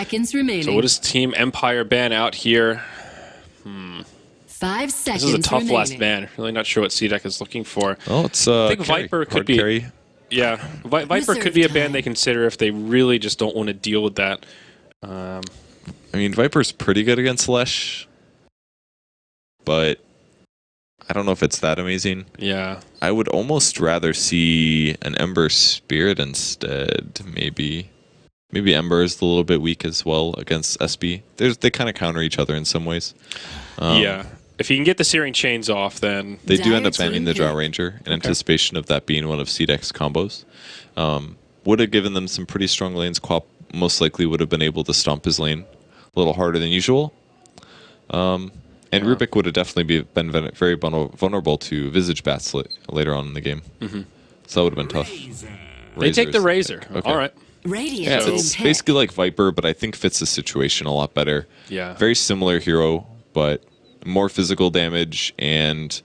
seconds remaining. So what does Team Empire ban out here? 5 seconds. This is a tough remaining. last ban. Really not sure what CDEC is looking for. Oh, it's I think Viper could be. Carry. Yeah, Viper could be a ban they consider if they really just don't want to deal with that. I mean, Viper's pretty good against Lesh, but I don't know if it's that amazing. Yeah. I would almost rather see an Ember Spirit instead, maybe. Maybe Ember is a little bit weak as well against SB. They kind of counter each other in some ways. Yeah. If you can get the Searing Chains off, then... They do end up banning the Drow Ranger in anticipation of that being one of CDEC's combos. Would have given them some pretty strong lanes. Quap most likely would have been able to stomp his lane a little harder than usual. And Rubik would have definitely been very vulnerable to Visage Bats later on in the game. So that would have been tough. They take the Razor. Okay. All right. Yeah, it's basically like Viper, but I think fits the situation a lot better. Yeah. Very similar hero, but more physical damage and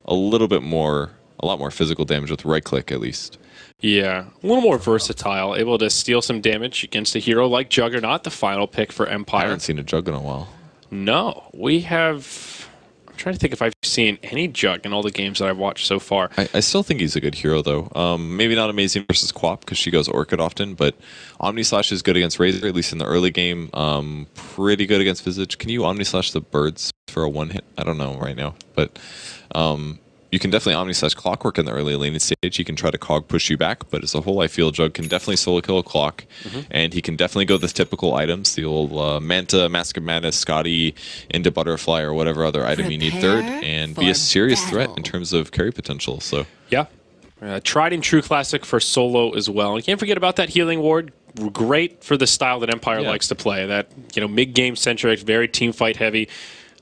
a lot more physical damage with right click at least. Yeah, a little more versatile, able to steal some damage against a hero like Juggernaut, the final pick for Empire. I haven't seen a Jug in a while. No, we have... I'm trying to think if I've seen any Jug in all the games that I've watched so far. I still think he's a good hero, though. Maybe not amazing versus Quap, because she goes Orchid often, but Omnislash is good against Razor, at least in the early game. Pretty good against Visage. Can you Omnislash the birds for a one-hit? I don't know right now, but... you can definitely Omnislash Clockwork in the early laning stage. He can try to cog push you back, but as a whole, I feel Jug can definitely solo kill a Clock, and he can definitely go the typical items, the old Manta, Mask of Madness, Scotty, into Butterfly, or whatever other item you need third, and be a serious threat in terms of carry potential. So yeah, tried and true classic for solo as well. And you can't forget about that healing ward. Great for the style that Empire likes to play. That mid-game centric, very team fight heavy.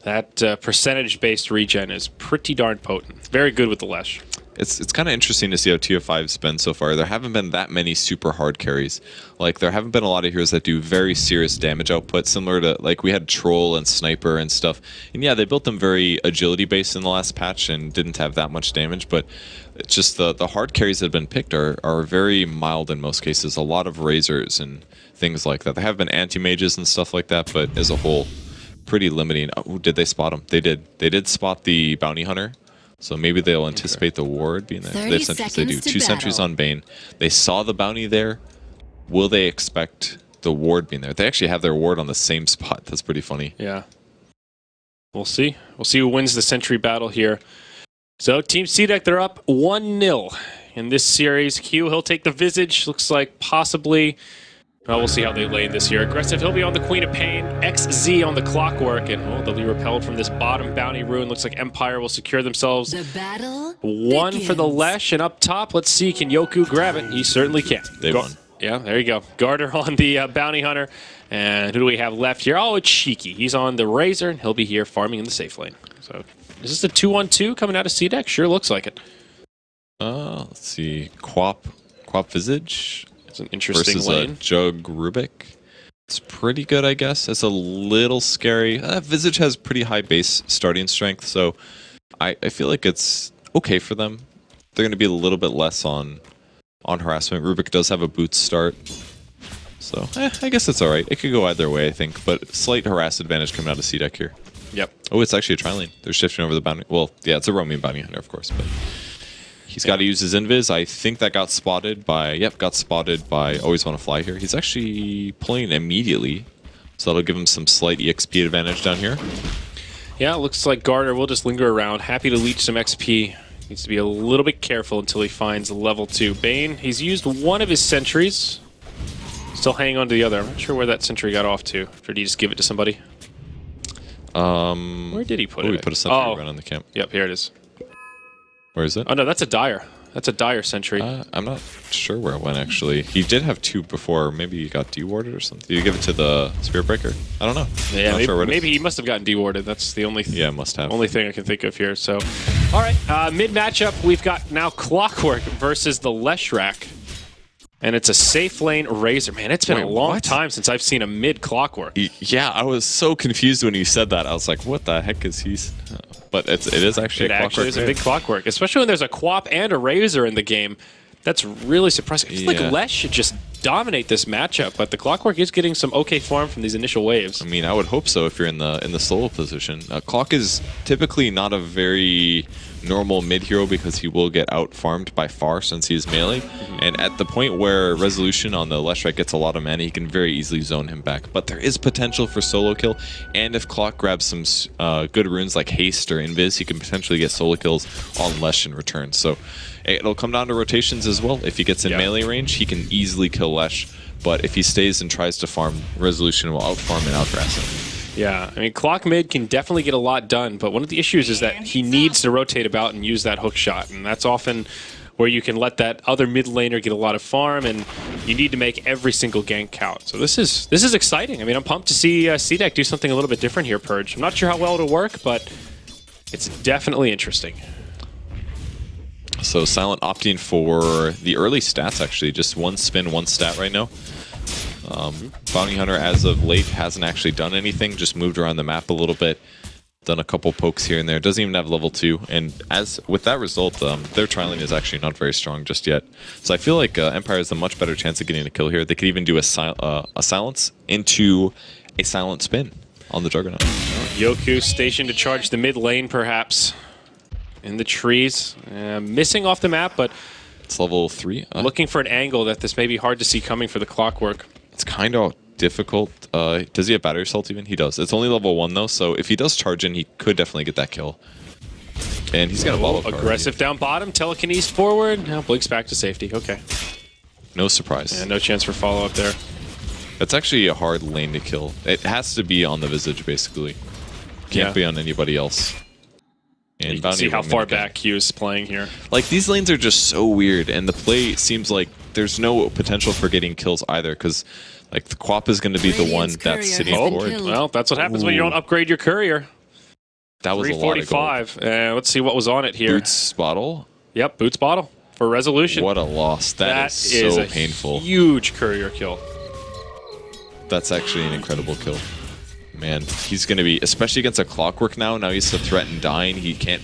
That percentage-based regen is pretty darn potent. Very good with the Lesh. It's kind of interesting to see how TI5's been so far. There haven't been that many super hard carries. Like, there haven't been a lot of heroes that do very serious damage output, similar to, like, we had Troll and Sniper and stuff. And yeah, they built them very agility-based in the last patch and didn't have that much damage, but it's just the hard carries that have been picked are very mild in most cases. A lot of Razors and things like that. There have been anti-mages and stuff like that, but as a whole... pretty limiting. Oh, did they spot him? They did. They did spot the Bounty Hunter, so maybe they'll anticipate the ward being there. They have sentries. They do. 2 sentries on Bane. They saw the Bounty there. Will they expect the ward being there? They actually have their ward on the same spot. That's pretty funny. Yeah. We'll see. We'll see who wins the sentry battle here. So Team CDEC, they're up 1-0 in this series. Q, he'll take the Visage. Looks like possibly... Well, we'll see how they lane this year. Aggressive, he'll be on the Queen of Pain. XZ on the Clockwork, and they'll be repelled from this bottom bounty rune. Looks like Empire will secure themselves. The battle one begins. for the Lesh, and up top, let's see, can Yoku grab it? He certainly can. They won. Yeah, there you go. Garter on the Bounty Hunter. And who do we have left here? Oh, it's Shiki. He's on the Razor, and he'll be here farming in the safe lane. So, is this a 2-1-2 coming out of CDEC? Sure looks like it. Let's see. Quap Visage. It's an interesting versus lane. A Jug Rubik. It's pretty good, I guess. It's a little scary. Visage has pretty high base starting strength, so I feel like it's okay for them. They're going to be a little bit less on harassment. Rubik does have a boot start, so I guess it's all right. It could go either way, I think, but slight harass advantage coming out of CDEC here. Yep. Oh, it's actually a tri-lane. They're shifting over the bounty. Well, yeah, it's a roaming bounty hunter, of course, but... He's got to use his invis. I think that got spotted by... Yep, got spotted by Always Want to Fly here. He's actually playing immediately, so that'll give him some slight EXP advantage down here. Yeah, it looks like Garter will just linger around. Happy to leech some XP. Needs to be a little bit careful until he finds level 2. Bane, he's used one of his sentries. Still hanging on to the other. I'm not sure where that sentry got off to. Or did he just give it to somebody? Where did he put it? He put a sentry right on the camp. Yep, here it is. Where is it? Oh, no, that's a Dire. That's a Dire sentry. I'm not sure where it went, actually. He did have 2 before. Maybe he got dewarded or something. Did you give it to the Spirit Breaker? I don't know. Yeah, not sure maybe he must have gotten dewarded. That's the only must have. only thing I can think of here. So, all right, mid-matchup, we've got now Clockwork versus the Leshrac. And it's a safe lane Razor. Man, it's been a long time since I've seen a mid-Clockwork. Yeah, I was so confused when you said that. I was like, what the heck is he... But it is actually a Clockwork. It actually is a big Clockwork, especially when there's a Quap and a Razor in the game. That's really surprising. I feel like Lesh just dominate this matchup, but the Clockwork is getting some okay farm from these initial waves. I mean, I would hope so if you're in the solo position. Clock is typically not a very normal mid hero because he will get out farmed by far since he's melee. And at the point where Resolution on the left right gets a lot of mana, he can very easily zone him back. But there is potential for solo kill, and if Clock grabs some good runes like Haste or Invis, he can potentially get solo kills on Lesh in return. So it'll come down to rotations as well. If he gets in melee range, he can easily kill Lesh. But if he stays and tries to farm, Resolution will outfarm and outgrass him. Yeah, I mean, Clock mid can definitely get a lot done, but one of the issues is that he needs to rotate about and use that hook shot, and that's often where you can let that other mid laner get a lot of farm, and you need to make every single gank count. So this is exciting. I mean, I'm pumped to see CDEC do something a little bit different here, Purge. I'm not sure how well it'll work, but it's definitely interesting. So Silent opting for the early stats, actually. Just one spin, one stat right now. Bounty Hunter, as of late, hasn't actually done anything, just moved around the map a little bit, done a couple pokes here and there, doesn't even have level 2, and as with that result, their trialing is actually not very strong just yet. So I feel like Empire has a much better chance of getting a kill here. They could even do a silence into a silent spin on the Juggernaut. Yoku stationed to charge the mid lane, perhaps, in the trees. Missing off the map, but it's level 3. Looking for an angle that this may be hard to see coming for the Clockwork. It's kind of difficult. Does he have battery assault even? He does. It's only level 1 though, so if he does charge in, he could definitely get that kill. And he's got a bottle card. Aggressive down bottom, telekinesis forward. Now blinks back to safety. Okay. No surprise. Yeah, no chance for follow-up there. That's actually a hard lane to kill. It has to be on the Visage, basically. Can't be on anybody else. And you can see how far back he was playing here. Like, these lanes are just so weird, and the play seems like there's no potential for getting kills either, because like the Quap is going to be the one that's sitting forward. Well, that's what happens when you don't upgrade your courier. That was a lot of gold. 345. Let's see what was on it here. Boots bottle? Yep, Boots bottle for Resolution. What a loss. That is so painful. Huge courier kill. That's actually an incredible kill. Man, he's going to be, especially against a Clockwork now he's a threat and dying. He can't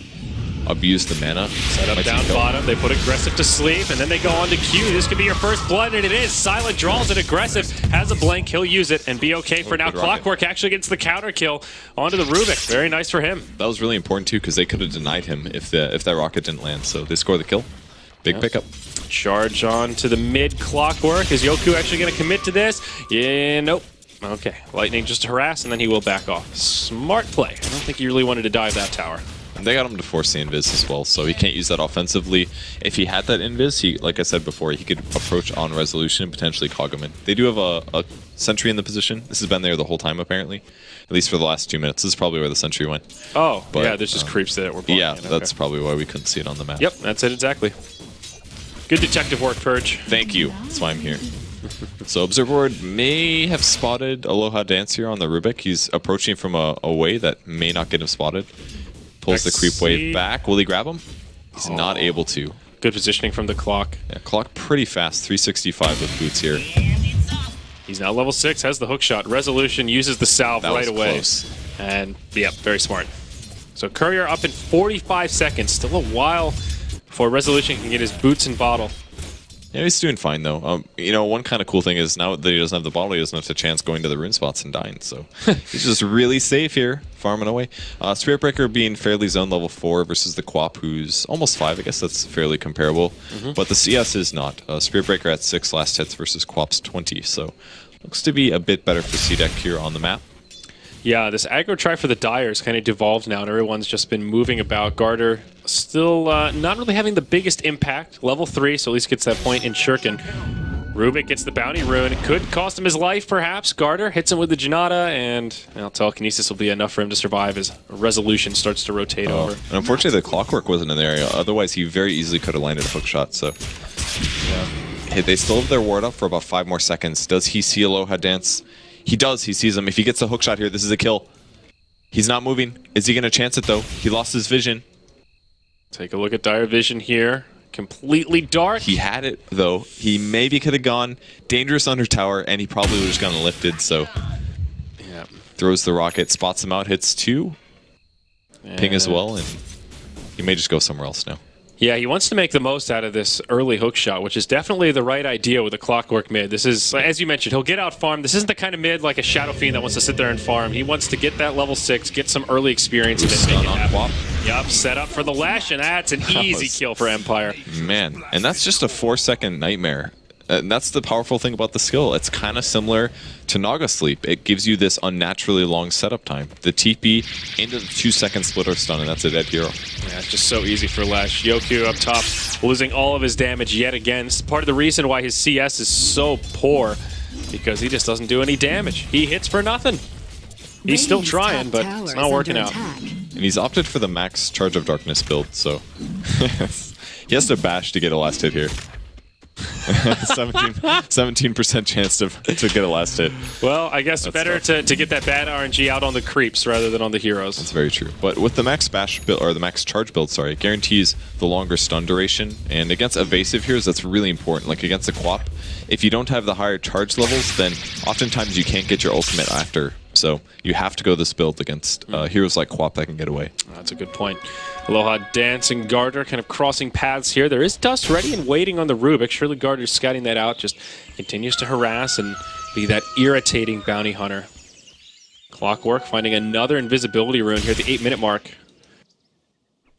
abuse the mana. Set up down bottom, they put Aggressive to sleep, and then they go on to Q. This could be your first blood, and it is. Silent draws it, Aggressive has a blank, he'll use it, and be okay for now. Clockwork actually gets the counter kill onto the Rubik. Very nice for him. That was really important too, because they could have denied him if that rocket didn't land, so they score the kill. Big pickup. Charge on to the mid Clockwork. Is Yoku actually going to commit to this? Yeah, nope. Okay, Lightning just to harass, and then he will back off. Smart play. I don't think he really wanted to dive that tower. And they got him to force the invis as well, so he can't use that offensively. If he had that invis, he, like I said before, he could approach on Resolution and potentially cog him in. They do have a sentry in the position. This has been there the whole time, apparently. At least for the last 2 minutes. This is probably where the sentry went. Oh, but, yeah, there's just creeps that we're blocking. Yeah, that's probably why we couldn't see it on the map. Yep, that's it exactly. Good detective work, Purge. Thank you. That's why I'm here. So Observer may have spotted Aloha Dance here on the Rubik. He's approaching from a way that may not get him spotted. Pulls the creep wave back. Will he grab him? He's not able to. Good positioning from the Clock. Yeah, Clock pretty fast. 365 with boots here. He's now level 6, has the hook shot. Resolution uses the salve right away. Close. And, yeah, very smart. So Courier up in 45 seconds. Still a while before Resolution can get his boots and bottle. Yeah, he's doing fine, though. You know, one kind of cool thing is now that he doesn't have the bottle, he doesn't have the chance going to the rune spots and dying. So he's just really safe here, farming away. Spirit Breaker being fairly zone level 4 versus the Quap, who's almost 5. I guess that's fairly comparable. But the CS is not. Spirit Breaker at 6 last hits versus Quap's 20. So looks to be a bit better for CDEC here on the map. Yeah, this aggro try for the Dire is kind of devolved now, and everyone's just been moving about. Garter still not really having the biggest impact. Level 3, so at least gets that point in Shuriken. Rubik gets the bounty rune. It could cost him his life, perhaps. Garter hits him with the Janata, and telekinesis will be enough for him to survive as Resolution starts to rotate over. And unfortunately, the Clockwork wasn't in the area. Otherwise, he very easily could have landed a hook shot. So, hey, they still have their ward up for about 5 more seconds. Does he see Aloha Dance? He does. He sees him. If he gets a hook shot here, this is a kill. He's not moving. Is he going to chance it, though? He lost his vision. Take a look at Dire Vision here. Completely dark. He had it, though. He maybe could have gone dangerous under tower, and he probably would have just gotten lifted, so... Yeah. Throws the rocket, spots him out, hits 2. Ping as well, and he may just go somewhere else now. Yeah, he wants to make the most out of this early hook shot, which is definitely the right idea with a Clockwork mid. This is, as you mentioned, he'll get out farmed. This isn't the kind of mid like a Shadow Fiend that wants to sit there and farm. He wants to get that level 6, get some early experience, and then make it happen. Yep, set up for the lash, and that's an easy kill for Empire. Man, and that's just a 4-second nightmare. And that's the powerful thing about the skill. It's kind of similar to Naga Sleep. It gives you this unnaturally long setup time. The TP into the 2-second splitter stun, and that's a dead hero. Yeah, it's just so easy for Lash. Yoku up top, losing all of his damage yet again. It's part of the reason why his CS is so poor, because he just doesn't do any damage. He hits for nothing. He's still trying, but it's not working out. And he's opted for the max Charge of Darkness build, so he has to bash to get a last hit here. 17% chance to get a last hit. Well, I guess that's better to get that bad RNG out on the creeps rather than on the heroes. That's very true. But with the max bash build, or the max charge build, sorry, it guarantees the longer stun duration. And against evasive heroes, that's really important. Like against the Quap, if you don't have the higher charge levels, then oftentimes you can't get your ultimate after. So you have to go this build against heroes like Quap that can get away. That's a good point. Aloha Dance and Garter kind of crossing paths here. There is Dust ready and waiting on the Rubik. Surely Garter's scouting that out, just continues to harass and be that irritating bounty hunter. Clockwork finding another invisibility rune here at the 8-minute mark.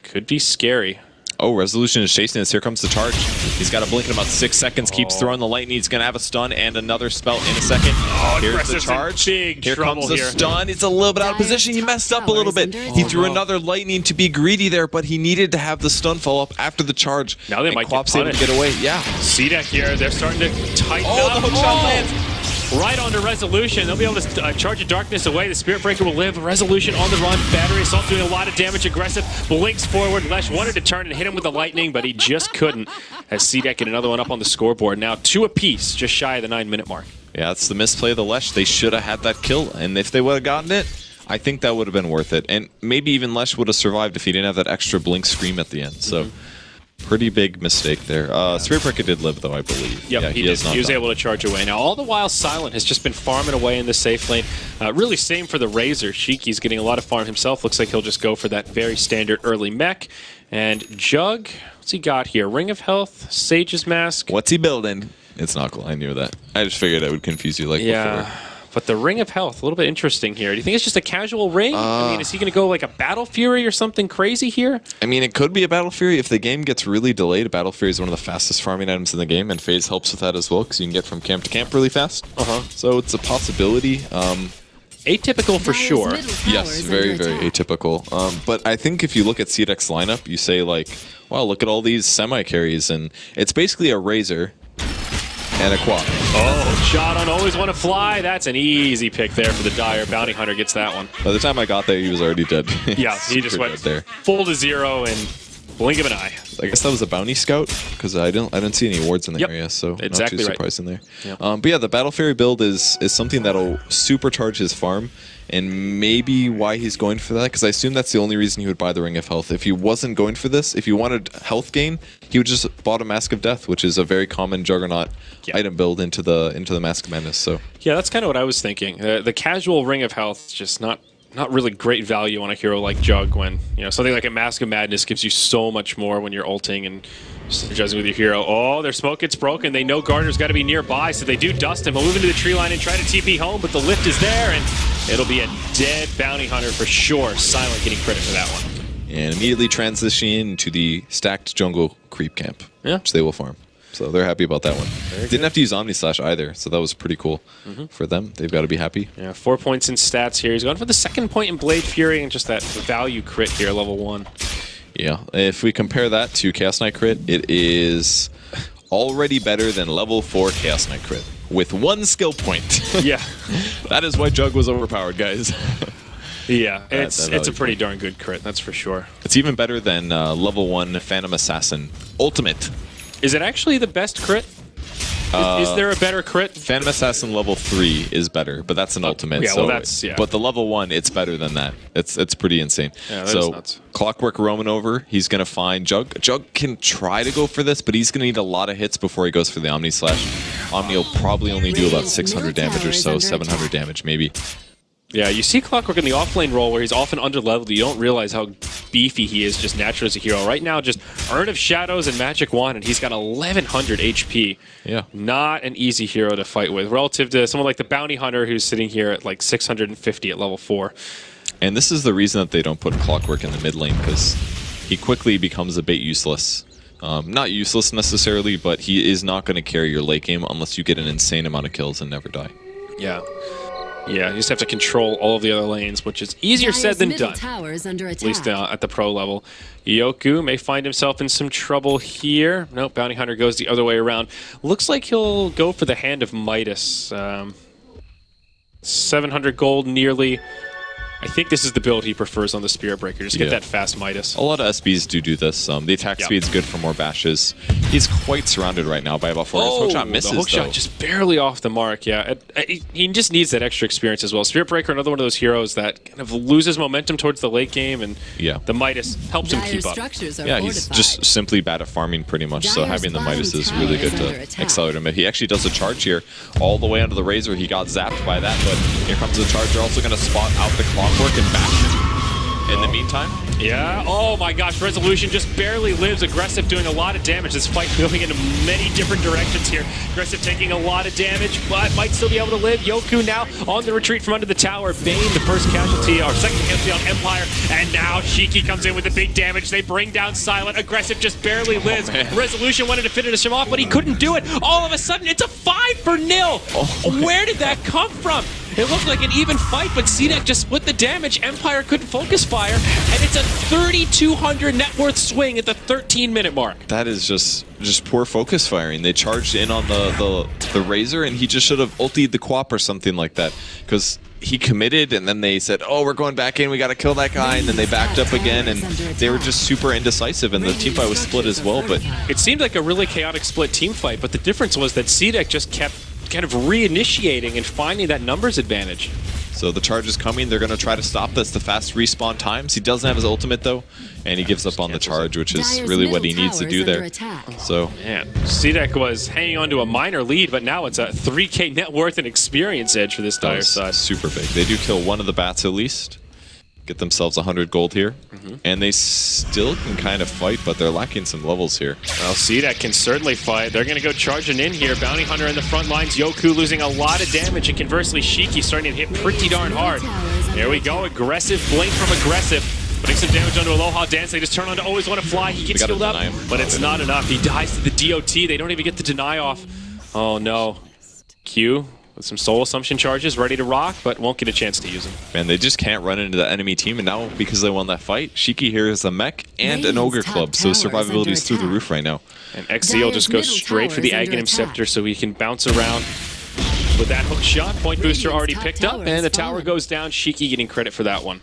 Could be scary. Oh, Resolution is chasing this. Here comes the charge. He's got a blink in about 6 seconds. Keeps throwing the lightning. He's going to have a stun and another spell in a second. Oh, here's the charge. Here comes the stun. It's a little bit out of position. He messed up a little bit. He threw another lightning to be greedy there, but he needed to have the stun follow up after the charge. Now they might get punished. Able to get away. Yeah. CDEC here. They're starting to tighten up. Oh, the hookshot lands. Right onto Resolution. They'll be able to charge the darkness away. The Spirit Breaker will live. Resolution on the run. Battery Assault doing a lot of damage. Aggressive. Blinks forward. Lesh wanted to turn and hit him with the lightning, but he just couldn't. As CDEC get another one up on the scoreboard. Now 2 apiece, just shy of the 9-minute mark. Yeah, that's the misplay of the Lesh. They should have had that kill, and if they would have gotten it, I think that would have been worth it. And maybe even Lesh would have survived if he didn't have that extra blink scream at the end. So. Pretty big mistake there. Spirit Breaker did live, though, I believe. Yep, yeah, he was able to charge away. Now, all the while, Silent has just been farming away in the safe lane. Really same for the Razor. Shiki's getting a lot of farm himself. Looks like he'll just go for that very standard early mech. And Jug, what's he got here? Ring of Health, Sage's Mask. What's he building? It's Knuckle. I knew that. I just figured I would confuse you like before. But the Ring of Health, a little bit interesting here. Do you think it's just a casual ring? I mean, is he going to go like a Battle Fury or something crazy here? I mean, it could be a Battle Fury. If the game gets really delayed, Battle Fury is one of the fastest farming items in the game, and Phase helps with that as well, because you can get from camp to camp really fast. So it's a possibility. Atypical for sure. Yes, very, very atypical. But I think if you look at CDEC's lineup, you say like, wow, look at all these semi-carries, and it's basically a Razor and a Quap. Oh, shot on Always Want to Fly. That's an easy pick there for the Dire. Bounty Hunter gets that one. By the time I got there, he was already dead. Yeah, he just went there, full to 0 and blink of an eye. I guess that was a bounty scout, because I didn't see any awards in the area, so exactly not too surprised in there. Yep. But yeah, the Battle Fury build is something that'll supercharge his farm, and maybe why he's going for that, because I assume that's the only reason he would buy the Ring of Health. If he wasn't going for this, if he wanted health gain, he would just bought a Mask of Death, which is a very common Juggernaut item build into the Mask of Madness. So yeah, that's kind of what I was thinking. The casual Ring of Health is just not really great value on a hero like Jug, when something like a Mask of Madness gives you so much more when you're ulting and synergizing with your hero. Oh, their smoke gets broken. They know Garner's got to be nearby, so they do dust him. He'll move into the tree line and try to TP home, but the lift is there, and it'll be a dead Bounty Hunter for sure. Silent getting credit for that one. And immediately transitioning into the stacked jungle creep camp, which they will farm. So they're happy about that one. Didn't have to use Omni Slash either, so that was pretty cool for them. They've got to be happy. Yeah, 4 points in stats here. He's going for the 2nd point in Blade Fury and just that value crit here, level 1. Yeah, if we compare that to Chaos Knight crit, it is already better than level 4 Chaos Knight crit with 1 skill point. Yeah. That is why Jug was overpowered, guys. Yeah, it's a pretty darn good crit, that's for sure. It's even better than level 1 Phantom Assassin Ultimate. Is it actually the best crit? Is there a better crit? Phantom Assassin level 3 is better, but that's an ultimate. Yeah, well, that's But the level 1, it's better than that. It's pretty insane. Yeah, so nuts. Clockwork roaming over, he's gonna find Jug. Jug can try to go for this, but he's gonna need a lot of hits before he goes for the Omni Slash. Omni will probably only do about 600 damage or so, 700 damage maybe. Yeah, you see Clockwork in the off-lane role where he's often under-leveled. You don't realize how beefy he is just naturally as a hero. Right now, just Urn of Shadows and Magic Wand, and he's got 1100 HP. Yeah. Not an easy hero to fight with, relative to someone like the Bounty Hunter, who's sitting here at like 650 at level 4. And this is the reason that they don't put Clockwork in the mid lane, because he quickly becomes a bit useless. Not useless necessarily, but he is not going to carry your late game unless you get an insane amount of kills and never die. Yeah. Yeah, you just have to control all of the other lanes, which is easier said than done, at least at the pro level. Yoku may find himself in some trouble here. Nope, Bounty Hunter goes the other way around. Looks like he'll go for the Hand of Midas. 700 gold nearly. I think this is the build he prefers on the Spirit Breaker. Just get that fast Midas. A lot of SBs do this. The attack speed's good for more bashes. He's quite surrounded right now by about 4. His hookshot misses, the hookshot just barely off the mark. Yeah, he just needs that extra experience as well. Spirit Breaker, another one of those heroes that kind of loses momentum towards the late game, and the Midas helps him keep up. Yeah, he's just simply bad at farming pretty much, so having the Midas is really good to accelerate him. If he actually does a charge here all the way onto the Razor, he got zapped by that, but here comes the charge. They're also going to spot out the Clockwork and bash him. In the meantime, oh my gosh, Resolution just barely lives. Aggressive doing a lot of damage. This fight going into many different directions here. Aggressive taking a lot of damage, but might still be able to live. Yoku now on the retreat from under the tower. Bane, the first casualty, or second casualty on Empire, and now Shiki comes in with the big damage. They bring down Silent. Aggressive just barely lives. Resolution wanted to finish him off, but he couldn't do it. All of a sudden, it's a 5-0. Where did that come from? It looked like an even fight, but CDEC just split the damage. Empire couldn't focus fire, and it's a 3,200 net worth swing at the 13-minute mark. That is just poor focus firing. They charged in on the Razor, and he just should have ultied the Quap or something like that, because he committed, and then they said, oh, we're going back in, we got to kill that guy, and then they backed up again, and they were just super indecisive, and the team fight was split as well. But it seemed like a really chaotic split team fight, but the difference was that CDEC just kept kind of reinitiating and finding that numbers advantage. So the charge is coming. They're going to try to stop this. The fast respawn times. He doesn't have his ultimate, though, and he gives up on the charge, which is really what he needs to do there. So, man, CDEC was hanging on to a minor lead, but now it's a 3K net worth and experience edge for this dire side. Super big. They do kill one of the bats at least. Get themselves 100 gold here. And they still can kind of fight, but they're lacking some levels here. Well, CDEC can certainly fight. They're going to go charging in here. Bounty Hunter in the front lines. Yoku losing a lot of damage, and conversely, Shiki starting to hit pretty darn hard. There we go. Aggressive. Blink from Aggressive. Putting some damage onto Aloha Dance. They just turn on to Always Want to Fly. He gets healed up, but it's not enough. He dies to the DOT. They don't even get the deny off. Oh, no. Q with some soul assumption charges, ready to rock, but won't get a chance to use them. Man, they just can't run into the enemy team, and now because they won that fight, Shiki here is a mech and an Ogre Club, so survivability is through the roof right now. And XZ will just go straight for the Aghanim Scepter so he can bounce around with that hook shot. Point booster already picked up, and the tower goes down. Shiki getting credit for that one.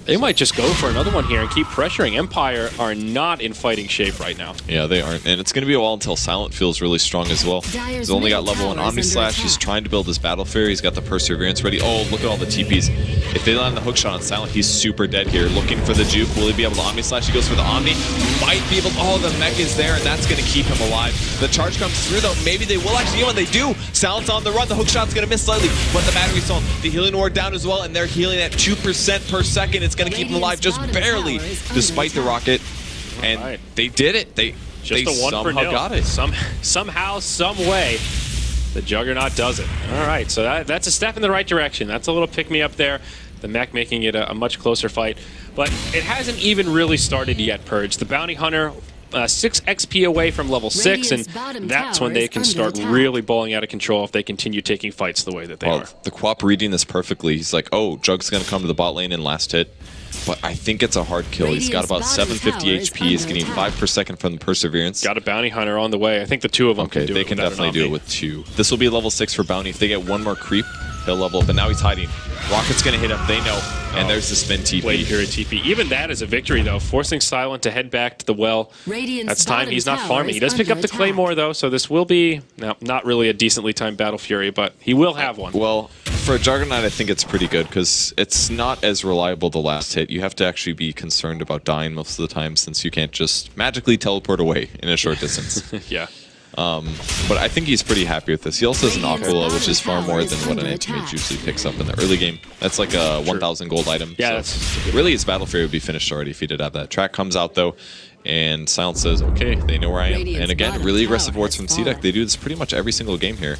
They might just go for another one here and keep pressuring. Empire are not in fighting shape right now. Yeah, they aren't. And it's going to be a while until Silent feels really strong as well. He's only got level 1 Omni Slash. He's trying to build his Battle Fury. He's got the Perseverance ready. Oh, look at all the TPs. If they land the hookshot on Silent, he's super dead here. Looking for the juke. Will he be able to Omni Slash? He goes for the Omni. Might be able to... Oh, the mech is there, and that's going to keep him alive. The charge comes through, though. Maybe they will actually... You know what they do? Silent's on the run. The hookshot's going to miss slightly, but the battery's on. The healing ward down as well, and they're healing at 2% per second. It's going to keep him alive just barely, despite the rocket, and they did it. They somehow got it. Somehow, some way, the Juggernaut does it. All right, so that's a step in the right direction. That's a little pick-me-up there. The mech making it a much closer fight, but it hasn't even really started yet, Purge. The Bounty Hunter, 6 XP away from level 6, and that's when they can start really balling out of control if they continue taking fights the way that they are. The Quap reading this perfectly. He's like, oh, Jug's going to come to the bot lane in last hit. But I think it's a hard kill. He's got about 750 HP. He's getting 5 per second from the Perseverance. Got a Bounty Hunter on the way. I think the two of them can do it. They can definitely do it with 2. This will be level 6 for Bounty. If they get one more creep, he'll level up. But now he's hiding. Rocket's going to hit him. They know. And there's the spin TP. Wait period TP. Even that is a victory, though. Forcing Silent to head back to the well. That's time he's not farming. He does pick up the Claymore, though, so this will be not really a decently timed Battle Fury, but he will have one. Well, for a Juggernaut, I think it's pretty good because it's not as reliable the last hit. You have to actually be concerned about dying most of the time since you can't just magically teleport away in a short distance. Yeah. But I think he's pretty happy with this. He also has an Aquila, which is far more than what an anti-mage usually picks up in the early game. That's like a 1,000 gold item. Yeah, so really his battle fury would be finished already if he did have that. Track comes out though, and Silence says, okay, they know where I am. And again, really aggressive wards from CDEC. They do this pretty much every single game here.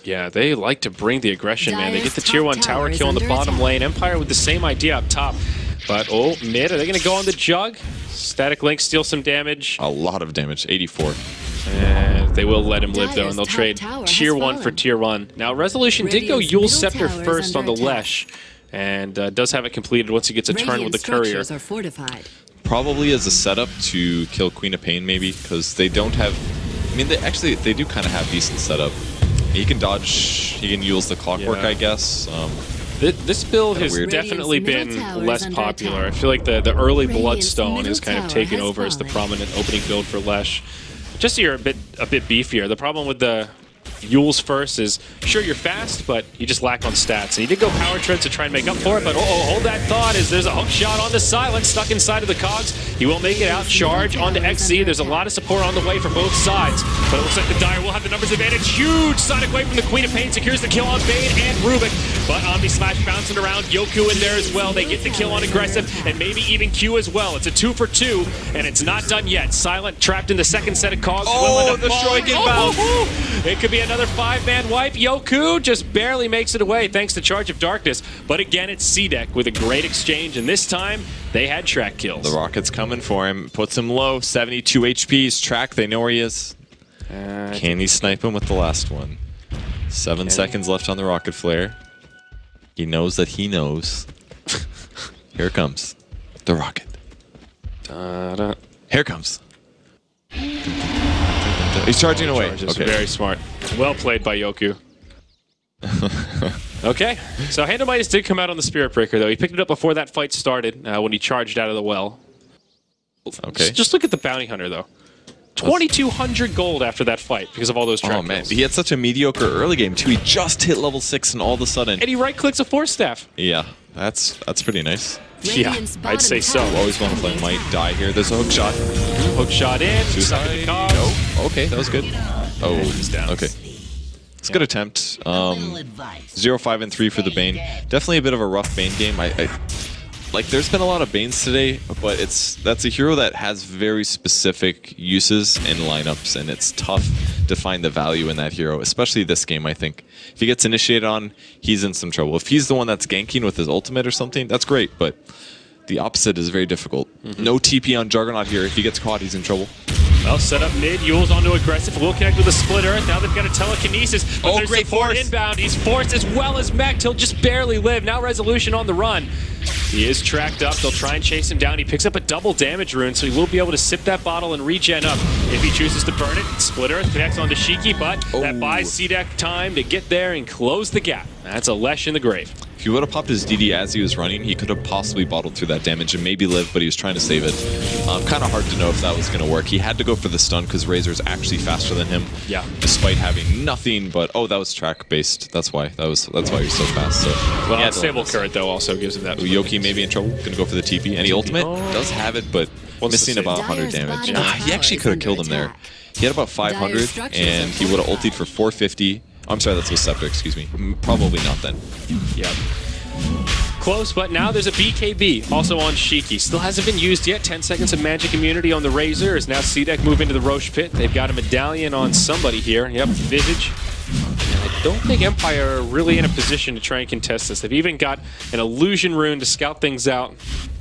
Yeah, they like to bring the aggression, man. They get the tier 1 tower kill in the bottom lane. Empire with the same idea up top. But, oh, mid, are they going to go on the Jug? Static Link steal some damage. A lot of damage, 84. And they will let him live, though, and they'll trade tier 1 for tier 1. Now, Resolution did go Yule's Scepter first on the Lesh, and does have it completed once he gets a turn with the Courier. Probably as a setup to kill Queen of Pain, maybe, because they don't have... I mean, they do kind of have decent setup. He can dodge, he can use the Clockwork, I guess. This build has definitely been less popular. I feel like the early Bloodstone is kind of taken over as the prominent opening build for Lesh. Just so you're a bit beefier. The problem with the Yule's first is, sure, you're fast, but you just lack on stats. And he did go Power Tread to try and make up for it, but hold that thought, as there's a hook shot on the Silence, stuck inside of the cogs. He will make it out, charge onto XZ. There's a lot of support on the way for both sides, but it looks like the Dire will have the numbers advantage. Huge Sonic Wave from the Queen of Pain, secures the kill on Bane and Rubik, but Omni Slash bouncing around, Yoku in there as well. They get the kill on Aggressive, and maybe even Q as well. It's a 2 for 2, and it's not done yet. Silent trapped in the second set of cogs. Oh, the Shroik inbound. It could be another 5-man wipe. Yoku just barely makes it away thanks to Charge of Darkness. But again, it's CDEC with a great exchange, and this time they had track kills. The Rocket's coming for him. Puts him low. 72 HP's track. They know where he is. Can he snipe him with the last one? 7 seconds left on the Rocket Flare. He knows that he knows. Here comes the Rocket. Here comes. He's charging away. Okay. Very smart. Well played by Yoku. Okay, so Handomitis did come out on the Spirit Breaker, though. He picked it up before that fight started, when he charged out of the well. Okay. Just look at the Bounty Hunter, though. 2,200 gold after that fight because of all those track kills. He had such a mediocre early game, too. He just hit level 6, and all of a sudden... And he right-clicks a Force Staff. Yeah, that's pretty nice. Yeah, I'd say so. Always want to play might die here. There's a hook shot. Hook shot in. Suicide. No. Okay, that was good. Oh, he's down. Okay. It's a good attempt. 0, 5, and 3 for the Bane. Definitely a bit of a rough Bane game. Like, there's been a lot of Banes today, but that's a hero that has very specific uses and lineups, and it's tough to find the value in that hero, especially this game, I think. If he gets initiated on, he's in some trouble. If he's the one that's ganking with his ultimate or something, that's great, but the opposite is very difficult. No TP on Juggernaut here. If he gets caught, he's in trouble. Well, set up mid, Yule's onto Aggressive, will connect with a Split Earth, now they've got a Telekinesis, but there's great support force. inbound, he's forced as well as mech, he'll just barely live, now Resolution on the run. He is tracked up, they'll try and chase him down, he picks up a double damage rune, so he will be able to sip that bottle and regen up if he chooses to burn it. Split Earth connects onto Shiki, but that buys CDEC time to get there and close the gap. That's a Lesh in the grave. If he would have popped his DD as he was running, he could have possibly bottled through that damage and maybe lived, but he was trying to save it. Kind of hard to know if that was going to work. He had to go for the stun because Razor's actually faster than him. Yeah. Despite having nothing but... Oh, that was track based. That's why. That's why he was so fast. So well, Stable Current, though, also gives him that. Yoki maybe in trouble. Going to go for the TP. And he ultimate does have it, but missing about 100 damage. He actually could have killed him there. He had about 500, and he would have ultied for 450. I'm sorry, that's a Scepter, excuse me. Probably not then. Yeah. Close, but now there's a BKB also on Shiki. Still hasn't been used yet. 10 seconds of magic immunity on the Razor. As now CDEC move into the Roche Pit. They've got a medallion on somebody here. Yep, Visage. And I don't think Empire are really in a position to try and contest this. They've even got an Illusion Rune to scout things out.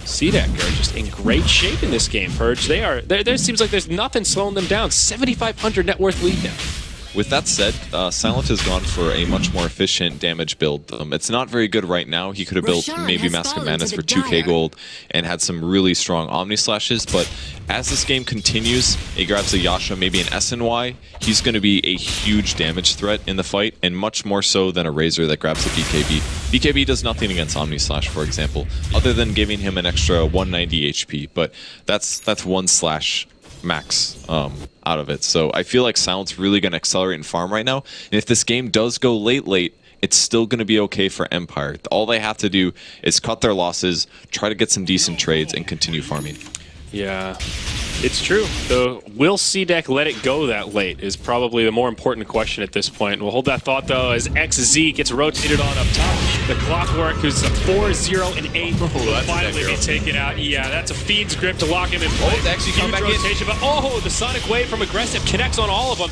CDEC are just in great shape in this game, Purge. There seems like there's nothing slowing them down. 7,500 net worth lead now. With that said, Silent has gone for a much more efficient damage build. It's not very good right now. He could have built maybe Mask of Madness for 2k gold and had some really strong Omni Slashes, but as this game continues, he grabs a Yasha, maybe an SNY, he's going to be a huge damage threat in the fight, and much more so than a Razor that grabs a BKB. BKB does nothing against Omni Slash, for example, other than giving him an extra 190 HP, but that's 1 slash max out of it. So I feel like Silent's really going to accelerate and farm right now. And if this game does go late, it's still going to be okay for Empire. All they have to do is cut their losses, try to get some decent trades, and continue farming. Yeah, it's true. Though, will CDEC let it go that late is probably the more important question at this point. We'll hold that thought, though, as XZ gets rotated on up top. The Clockwork, who's a 4-0 and 8, will finally be taken out. Yeah, that's a feeds grip to lock him in place. Oh, actually come back rotation, but the Sonic Wave from Aggressive connects on all of them.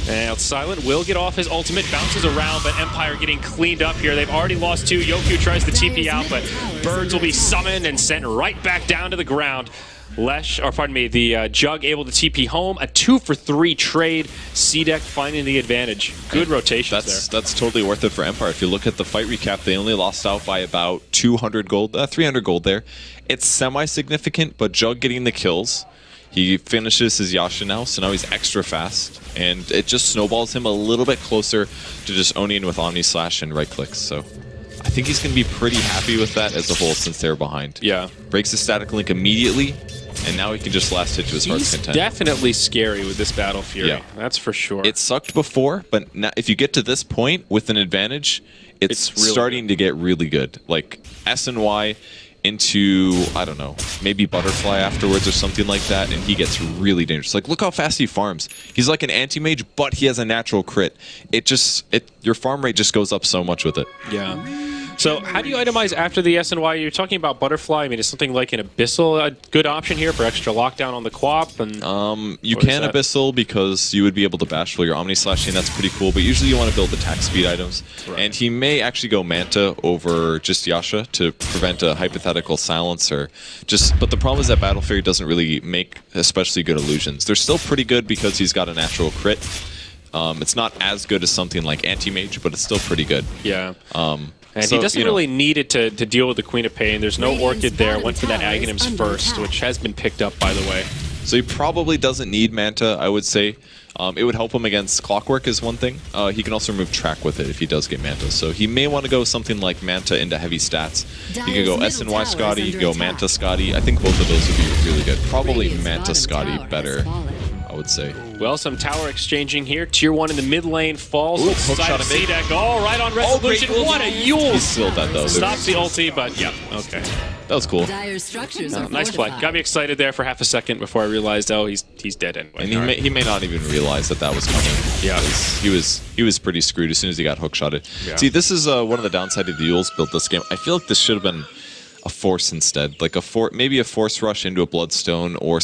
And Silent will get off his ultimate, bounces around, but Empire getting cleaned up here. They've already lost 2. Yoku tries to TP out, but Birds will be summoned and sent right back down to the ground. The Jug able to TP home. A 2-for-3 trade. CDEC finding the advantage. Good rotations there. That's totally worth it for Empire. If you look at the fight recap, they only lost out by about 200 gold, 300 gold there. It's semi-significant, but Jug getting the kills. He finishes his Yasha now, so now he's extra fast, and it just snowballs him a little bit closer to just owning with Omni Slash and right clicks. So I think he's going to be pretty happy with that as a whole since they're behind. Yeah. Breaks the static link immediately, and now he can just last hit to his heart's content. Definitely scary with this Battle Fury. Yeah. That's for sure. It sucked before, but now if you get to this point with an advantage, it's really starting to get really good. Like S and Y into, I don't know, maybe Butterfly afterwards or something like that, and he gets really dangerous. Like, look how fast he farms. He's like an anti-mage, but he has a natural crit. Your farm rate just goes up so much with it. Yeah. So how do you itemize after the S&Y? You're talking about Butterfly. I mean, is something like an Abyssal a good option here for extra lockdown on the Quap? And you can Abyssal because you would be able to bash while you're Omni Slashing. That's pretty cool, but usually you want to build attack speed items. Right. And he may actually go Manta over just Yasha to prevent a hypothetical silence or just... But the problem is that Battle Fury doesn't really make especially good illusions. They're still pretty good because he's got a natural crit. It's not as good as something like Anti-Mage, but it's still pretty good. Yeah. And so, he doesn't really need it to deal with the Queen of Pain. There's no Orchid there. Went for that Aghanims first, which has been picked up, by the way. So he probably doesn't need Manta, I would say. It would help him against Clockwork is one thing. He can also remove Track with it if he does get Manta. So he may want to go something like Manta into heavy stats. You could go S&Y Scotty, you could go Manta Scotty. I think both of those would be really good. Probably Manta Scotty better, I would say. Well, some tower exchanging here. Tier 1 in the mid lane falls. Ooh, hook shot of CDEC. Oh, right on resolution. Oh, what a Yule! He sealed that, though. Stops the ulti, but yeah, okay. That was cool. Nice play. Got me excited there for half a second before I realized, oh, he's dead anyway. And he may not even realize that was coming. Yeah, he was pretty screwed as soon as he got hookshotted. Yeah. See, this is one of the downside of the Yules built this game. I feel like this should have been a force instead, like maybe a force rush into a bloodstone or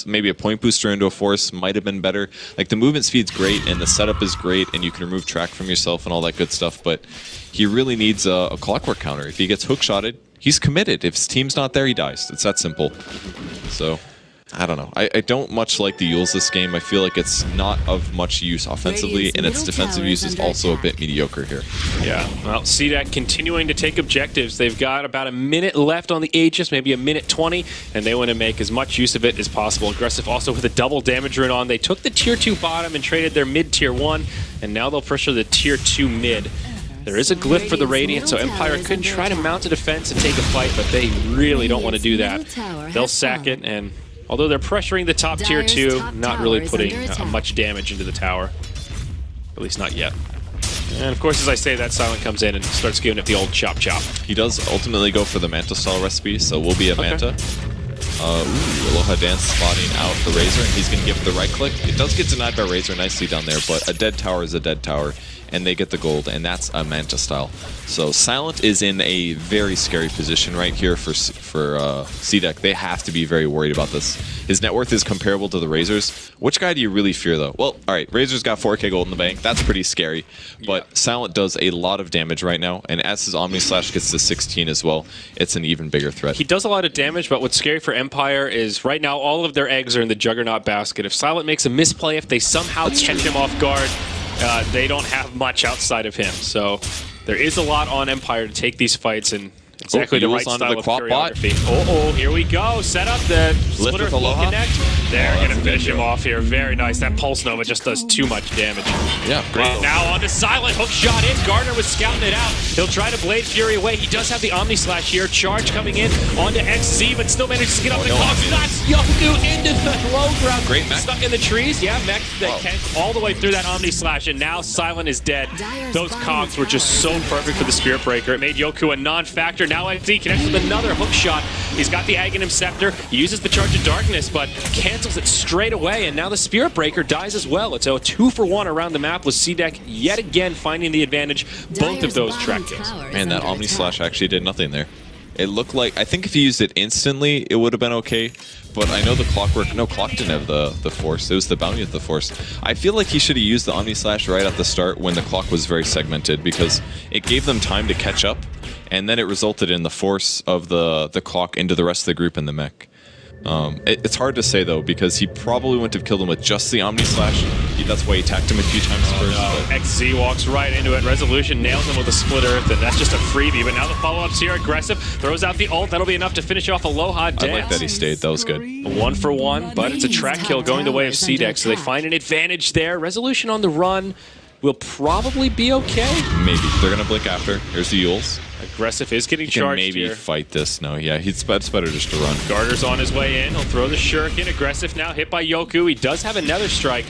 maybe a point booster into a force might have been better. Like the movement speed's great and the setup is great and you can remove track from yourself and all that good stuff, but he really needs a Clockwork counter. If he gets hookshotted, he's committed. If his team's not there, he dies. It's that simple. So I don't know. I don't much like the Yules this game. I feel like it's not of much use offensively, and its defensive use is also a bit mediocre here. Yeah, well, CDEC continuing to take objectives. They've got about a minute left on the Aegis, maybe a minute 20, and they want to make as much use of it as possible. Aggressive also with a double damage rune on. They took the tier 2 bottom and traded their mid tier 1, and now they'll pressure the tier 2 mid. There is a glyph for the Radiant, so Empire could try to mount a defense and take a fight, but they really don't want to do that. They'll sack it, and although they're pressuring the top tier 2, not really putting much damage into the tower. At least not yet. And of course, as I say that, Silent comes in and starts giving it the old chop chop. He does ultimately go for the Manta style recipe, so we'll be at Manta. Aloha Dance spotting out the Razor, and he's going to give it the right click. It does get denied by Razor nicely down there, but a dead tower is a dead tower, and they get the gold, and that's a Manta style. So Silent is in a very scary position right here for CDEC. They have to be very worried about this. His net worth is comparable to the Razor's. Which guy do you really fear, though? Well, all right, Razor's got 4K gold in the bank. That's pretty scary, but Silent does a lot of damage right now, and as his Omni Slash gets to 16 as well, it's an even bigger threat. He does a lot of damage, but what's scary for Empire is right now all of their eggs are in the Juggernaut basket. If Silent makes a misplay, if they somehow catch him off guard, they don't have much outside of him. So there is a lot on Empire to take these fights, and exactly the right style of choreography. Oh, here we go. Set up the splitter full connect. They're going to finish him off here. Very nice. That Pulse Nova just does too much damage. Yeah, great. Now on to Silent. Hook shot in. Gardner was scouting it out. He'll try to Blade Fury away. He does have the Omni Slash here. Charge coming in onto XZ, but still manages to get up the clock. That's Yoku into the low ground. Great mech. Stuck in the trees. Yeah, mech that can all the way through that Omni Slash, and now Silent is dead. Those cogs were just so perfect for the Spirit Breaker. It made Yoku a non-factor. Now XZ connects with another hook shot. He's got the Aghanim Scepter. He uses the Charge of Darkness, but cancels it straight away, and now the Spirit Breaker dies as well. It's a 2-for-1 around the map with CDEC yet again finding the advantage. Both of those track kills. Man, that Omni Slash actually did nothing there. It looked like, I think if he used it instantly, it would have been okay. But I know the Clockwork, no, Clock didn't have the Force. It was the Bounty with the Force. I feel like he should have used the Omni Slash right at the start when the Clock was very segmented, because it gave them time to catch up, and then it resulted in the Force of the Clock into the rest of the group in the mech. It's hard to say though, because he probably wouldn't have killed him with just the Omni Slash. That's why he attacked him a few times first. No. XZ walks right into it. Resolution nails him with a Split Earth, and that's just a freebie. But now the follow-ups here, aggressive, throws out the ult. That'll be enough to finish off Aloha Dance. I like that he stayed. That was good. 1-for-1, but it's a track kill going the way of CDEC, so they find an advantage there. Resolution on the run will probably be okay. Maybe. They're going to blink after. Here's the Yules. Aggressive is getting He charged can maybe here. fight this. No, yeah, it's better just to run. Garter's on his way in. He'll throw the Shuriken. Aggressive now, hit by Yoku. He does have another strike.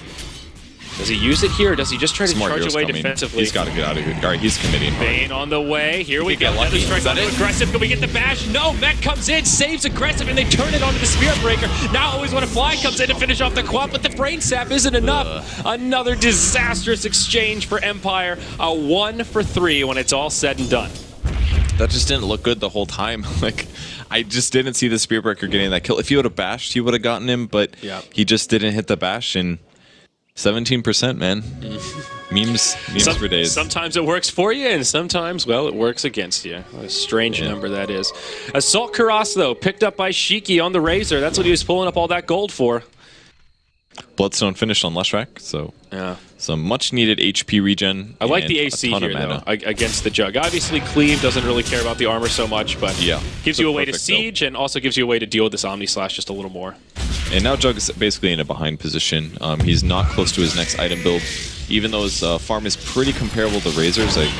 Does he use it here, or does he just try to charge away defensively? He's got to get out of here. All right, he's committing. Bane on the way. Here we go. Another strike onto Aggressive. Can we get the bash? No, Mech comes in, saves Aggressive, and they turn it onto the Spirit Breaker. Now Always Wanna Fly comes in to finish off the quad, but the Brain Sap isn't enough. Another disastrous exchange for Empire. A 1-for-3 when it's all said and done. That just didn't look good the whole time. Like, I just didn't see the Spirit Breaker getting that kill. If he would have bashed, he would have gotten him, but he just didn't hit the bash, and 17%, man. Memes for days. Sometimes it works for you, and sometimes, well, it works against you. What a strange number that is. Assault Kuras, though, picked up by Shiki on the Razor. That's what he was pulling up all that gold for. Bloodstone finished on Leshrac, so some much-needed HP regen. I like the AC here, though, against the Jug. Obviously, Cleave doesn't really care about the armor so much, but gives you a way to siege and also gives you a way to deal with this Omni Slash just a little more. And now Jug is basically in a behind position. He's not close to his next item build, even though his farm is pretty comparable to Razor's. Like,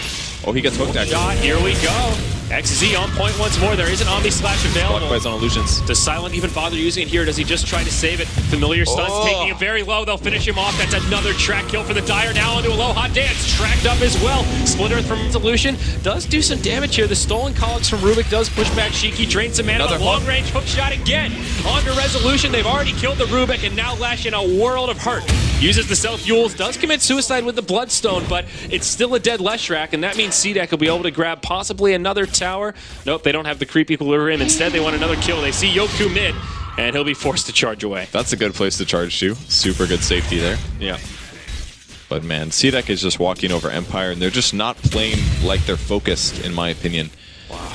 oh, he gets hooked actually. Shot, here we go. XZ on point once more. There is an Omni Slash available. Clockwise on illusions. Does Silent even bother using it here? Does he just try to save it? Familiar stuns taking it very low. They'll finish him off. That's another track kill for the Dire. Now onto Aloha Dance. Tracked up as well. Split Earth from Resolution. Does do some damage here. The Stolen Cogs from Rubik does push back Shiki. Drains some mana. Another long range hook shot again. Onto Resolution. They've already killed the Rubik and now Lash in a world of hurt. Uses the self-Yules. Does commit suicide with the Bloodstone, but it's still a dead Leshrac, and that means CDEC will be able to grab possibly another tower. Nope, they don't have the creep equilibrium. Instead, they want another kill. They see Yoku mid, and he'll be forced to charge away. That's a good place to charge to. Super good safety there. Yeah. But man, CDEC is just walking over Empire, and they're just not playing like they're focused, in my opinion. Wow.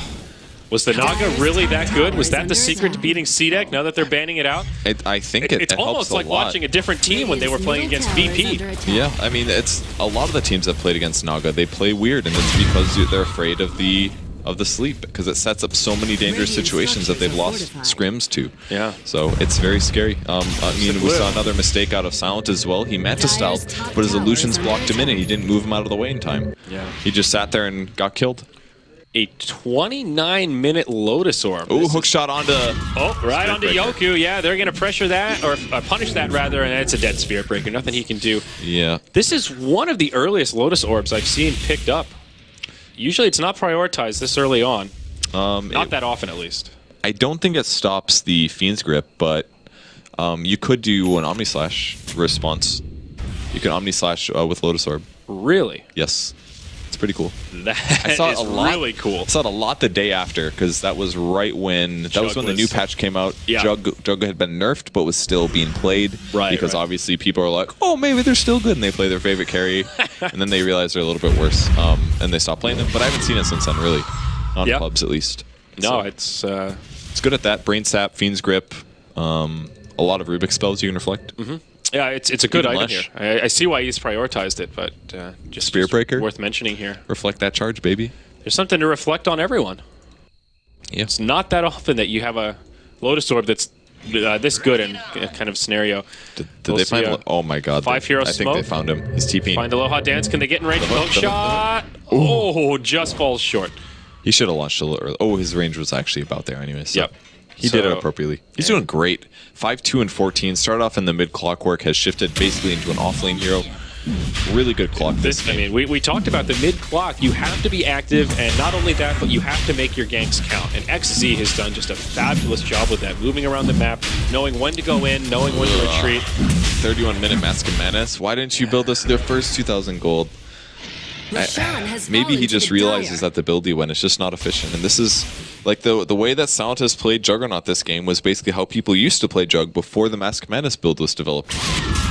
Was the Naga really that good? Was that the secret to beating CDEC now that they're banning it out? I think it it's almost like watching a different team when they were playing against VP. Yeah, I mean, it's a lot of the teams that played against Naga, they play weird, and it's because they're afraid of the sleep, because it sets up so many dangerous situations that they've lost scrims to. Yeah. So it's very scary. I mean, we saw another mistake out of Silent as well. He meant to stealth, but his illusions blocked him in, and he didn't move him out of the way in time. Yeah. He just sat there and got killed. A 29-minute Lotus Orb. Ooh, hook shot onto... Oh, right onto Yoku. Yeah, they're going to pressure that, or punish that rather, and it's a dead Spirit Breaker. Nothing he can do. Yeah. This is one of the earliest Lotus Orbs I've seen picked up. Usually it's not prioritized this early on. Not that often, at least. I don't think it stops the Fiend's Grip, but you could do an Omni Slash response. You can Omni Slash with Lotus Orb. Really? Yes. It's pretty cool. I saw it a lot. Really cool. I saw it a lot the day after, because that was right when the new patch came out. Yeah. Jug had been nerfed, but was still being played. Right. Because obviously people are like, oh, maybe they're still good, and they play their favorite carry, and then they realize they're a little bit worse, and they stop playing them. But I haven't seen it since then, really, on clubs at least. No, so, it's good at that. Brain Sap, Fiend's Grip, a lot of Rubik spells you can reflect. Mm-hmm. Yeah, it's a good item here. I see why he's prioritized it, but just Spirit Breaker worth mentioning here. Reflect that charge, baby. There's something to reflect on everyone. Yeah. It's not that often that you have a Lotus Orb that's this good in a kind of scenario. Did they find? Oh my God! 5 Hero Smoke. I think they found him. He's TPing. Find Aloha Dance. Can they get in range? Hook shot. Oh, just falls short. He should have launched a little early. Oh, his range was actually about there anyway. So. Yep. He did it appropriately. He's doing great. 5-2 and 14. Started off in the mid Clockwork, has shifted basically into an offlane hero. Really good clock. I mean, we talked about the mid clock. You have to be active, and not only that, but you have to make your ganks count. And XZ has done just a fabulous job with that, moving around the map, knowing when to go in, knowing when to retreat. 31-minute Mask of Madness. Why didn't you build this their first 2,000 gold? Maybe he just realizes that the build he went is just not efficient. And this is like the way that Silent has played Juggernaut this game was basically how people used to play Jug before the Mask of Madness build was developed.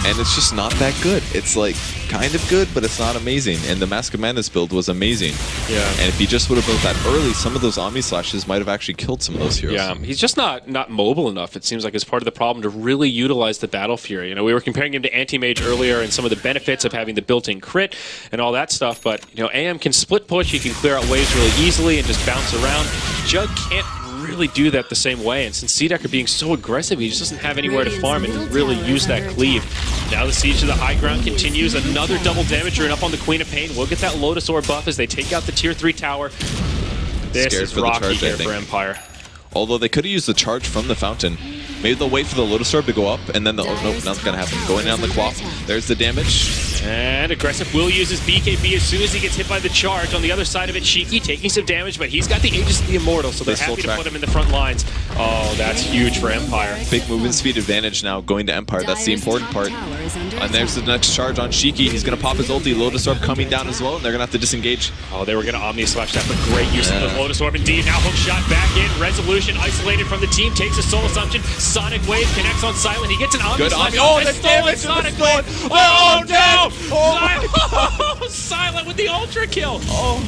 And it's just not that good. It's like kind of good, but it's not amazing. And the Mask of Madness build was amazing. Yeah. And if he just would have built that early, some of those Omni Slashes might have actually killed some of those heroes. Yeah, he's just not mobile enough. It seems like it's part of the problem to really utilize the Battle Fury. You know, we were comparing him to Anti-Mage earlier and some of the benefits of having the built-in crit and all that stuff. But, you know, AM can split push. He can clear out waves really easily and just bounce around. Jug can't really do that the same way, and since CDEC are being so aggressive, he just doesn't have anywhere to farm and really use that cleave. Now the siege to the high ground continues. Another double damager and up on the Queen of Pain. We'll get that Lotus Orb buff as they take out the tier 3 tower. This is rocky here for Empire. Although they could have used the charge from the fountain. Maybe they'll wait for the Lotus Orb to go up, and then the... Oh, nope, nothing's going to happen. Going down the Quap. There's the damage. And Aggressive will use his BKB as soon as he gets hit by the charge. On the other side of it, Shiki taking some damage, but he's got the Aegis of the Immortal, so they're happy to put him in the front lines. Oh, that's huge for Empire. Big movement speed advantage now going to Empire. That's the important part. And there's the next charge on Shiki. He's going to pop his ulti. Lotus Orb coming down as well, and they're going to have to disengage. Oh, they were going to Omni Slash that, but great use of the Lotus Orb indeed. Now hook shot back in. Resolution isolated from the team. Takes a Soul Assumption. Sonic Wave connects on Silent. He gets an Omni Slash. Oh, the damage Sonic Wave. Oh, no! Oh, Silent with the Ultra Kill. Oh,